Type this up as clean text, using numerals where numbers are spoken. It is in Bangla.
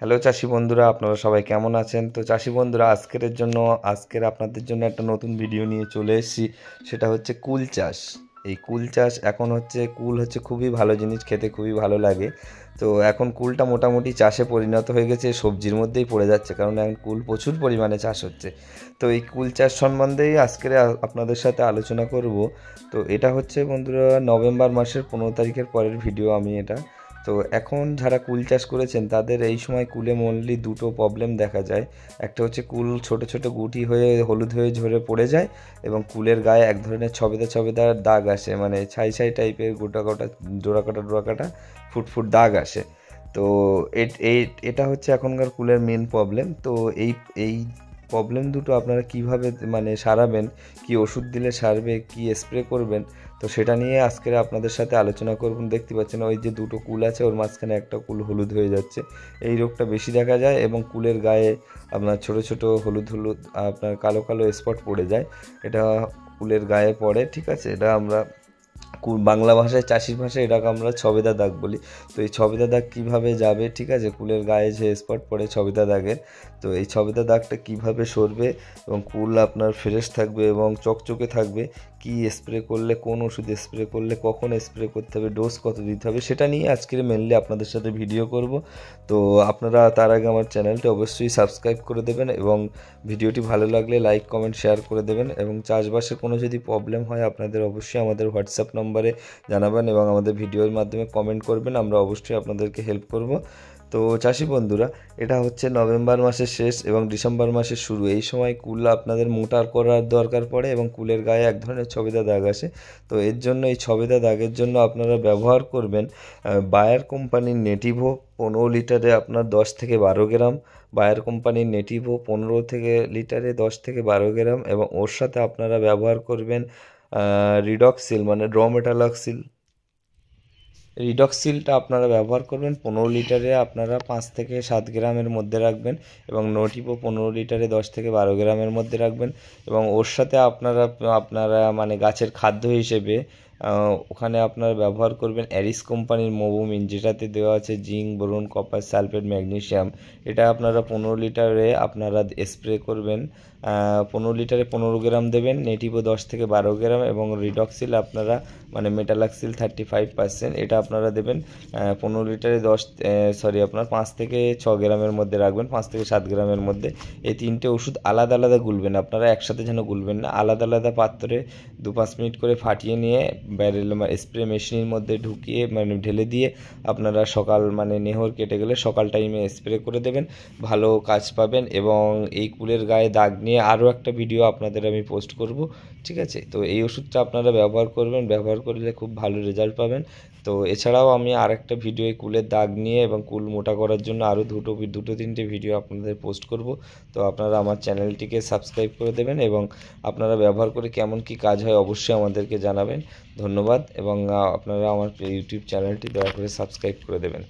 হ্যালো চাষি বন্ধুরা, আপনারা সবাই কেমন আছেন? তো চাষি বন্ধুরা, আজকের আপনাদের জন্য একটা নতুন ভিডিও নিয়ে চলে এসেছি। সেটা হচ্ছে কুল চাষ। এই কুল চাষ এখন হচ্ছে, কুল হচ্ছে খুবই ভালো জিনিস, খেতে খুবই ভালো লাগে। তো এখন কুলটা মোটামুটি চাষে পরিণত হয়ে গেছে, সবজির মধ্যেই পড়ে যাচ্ছে, কারণ এখন কুল প্রচুর পরিমাণে চাষ হচ্ছে। তো এই কুল চাষ সম্বন্ধেই আজকের আপনাদের সাথে আলোচনা করব। তো এটা হচ্ছে বন্ধুরা নভেম্বর মাসের 15 তারিখের পরের ভিডিও আমি এটা। তো এখন যারা কুল চাষ করেছেন তাদের এই সময় কুলে মেনলি দুটো প্রবলেম দেখা যায়। একটা হচ্ছে কুল ছোট ছোট গুটি হয়ে হলুদ হয়ে ঝরে পড়ে যায়, এবং কুলের গায়ে এক ধরনের ছবেদা ছবেদা দাগ আসে, মানে ছাই ছাই টাইপের গোটা গোটা ডোরা কাটা ফুট দাগ আসে। তো এটা হচ্ছে এখনকার কুলের মেন প্রবলেম। তো এই এই প্রবলেম দুটো আপনারা কিভাবে মানে সারাবেন, কি ওষুধ দিলে সারবে, কি স্প্রে করবেন, তো সেটা নিয়ে আজকে আপনাদের সাথে আলোচনা করব। দেখতে পাচ্ছেন ওই যে দুটো কুল আছে, ওর মাঝখানে একটা কুল হলুদ হয়ে যাচ্ছে। এই রোগটা বেশি দেখা যায়, এবং কুলের গায়ে আপনার ছোট ছোট হলুদ হলুদ আপনার কালো কালো স্পট পড়ে যায়। এটা কুলের গায়ে পড়ে, ঠিক আছে। এটা আমরা বাংলা ভাষায়, চাষির ভাষায় এটাকে আমরা ছবেদা দাগ বলি। তো এই ছবেদা দাগ কীভাবে যাবে, ঠিক আছে, কুলের গায়ে যে স্পট পড়ে ছবেদা দাগের, তো এই ছবেদা দাগটা কীভাবে সরবে এবং কুল আপনার ফ্রেশ থাকবে এবং চকচকে থাকবে, কি স্প্রে করলে, কোন ওষুধ স্প্রে করলে, কখন স্প্রে করতে হবে, ডোজ কত দিতে হবে, সেটা নিয়ে আজকের মেনলি আপনাদের সাথে ভিডিও করব। তো আপনারা তার আগে আমার চ্যানেলটি অবশ্যই সাবস্ক্রাইব করে দেবেন, এবং ভিডিওটি ভালো লাগলে লাইক কমেন্ট শেয়ার করে দেবেন। এবং চাষবাসে কোনো যদি প্রবলেম হয় আপনাদের অবশ্যই আমাদের হোয়াটসঅ্যাপ নম্বরে জানাবেন, এবং আমাদের ভিডিওর মাধ্যমে কমেন্ট করবেন, আমরা অবশ্যই আপনাদেরকে হেল্প করব। তো চাষি বন্ধুরা, এটা হচ্ছে নভেম্বর মাসের শেষ এবং ডিসেম্বর মাসের শুরু। এই সময় কুল আপনাদের মোটা করার দরকার পড়ে, এবং কুলের গায়ে এক ধরনের ছবেদা দাগ আসে। তো এর জন্য, এই ছবেদা দাগের জন্য আপনারা ব্যবহার করবেন বায়ার কোম্পানির নেটিভো। 15 লিটারে আপনার 10 থেকে 12 গ্রাম বায়ার কোম্পানির নেটিভো 15 থেকে লিটারে 10 থেকে 12 গ্রাম, এবং ওর সাথে আপনারা ব্যবহার করবেন রিডক্সিল, মানে ড্রমেটালক্সিল। রিডক্সিলটা আপনারা ব্যবহার করবেন 15 লিটারে আপনারা 5 থেকে 7 গ্রামের মধ্যে রাখবেন, এবং নোটিভো 15 লিটারে 10 থেকে 12 গ্রামের মধ্যে রাখবেন। এবং ওর সাথে আপনারা মানে গাছের খাদ্য হিসেবে ওখানে আপনারা ব্যবহার করবেন অ্যারিস কোম্পানির মোবোমিন, যেটাতে দেওয়া আছে zinc, boron, copper, sulphate, magnesium. এটা আপনারা 15 লিটারে আপনারা স্প্রে করবেন। 15 লিটারে 15 গ্রাম দেবেন, নেটিভো 10 থেকে 12 গ্রাম, এবং রিডক্সিল আপনারা মানে মেটালাক্সিল 35%, এটা আপনারা দেবেন 15 লিটারে আপনার 5 থেকে 6 গ্রামের মধ্যে রাখবেন, 5 থেকে 7 গ্রামের মধ্যে। এই তিনটে ওষুধ আলাদা আলাদা গুলবেন, আপনারা একসাথে যেন গুলবেন না, আলাদা আলাদা পাত্রে 2-5 মিনিট করে ফাটিয়ে নিয়ে ব্যারেল স্প্রে মেশিনের মধ্যে ঢুকিয়ে মানে ঢেলে দিয়ে আপনারা সকাল মানে নেহর কেটে গেলে সকাল টাইমে স্প্রে করে দেবেন, ভালো কাজ পাবেন। এবং এই কুলের গায়ে দাগ নিয়ে আরও একটা ভিডিও আপনাদের আমি পোস্ট করব, ঠিক আছে। তো এই ওষুধটা আপনারা ব্যবহার করবেন, ব্যবহার করলে খুব ভালো রেজাল্ট পাবেন। তো এছাড়াও আমি আরেকটা ভিডিও এই কুলের দাগ নিয়ে এবং কুল মোটা করার জন্য আরও দুটো তিনটে ভিডিও আপনাদের পোস্ট করব। তো আপনারা আমার চ্যানেলটিকে সাবস্ক্রাইব করে দেবেন, এবং আপনারা ব্যবহার করে কেমন কি কাজ হয় অবশ্যই আমাদেরকে জানাবেন। ধন্যবাদ, এবং আপনারা আমার ইউটিউব চ্যানেলটি দয়া করে সাবস্ক্রাইব করে দেবেন।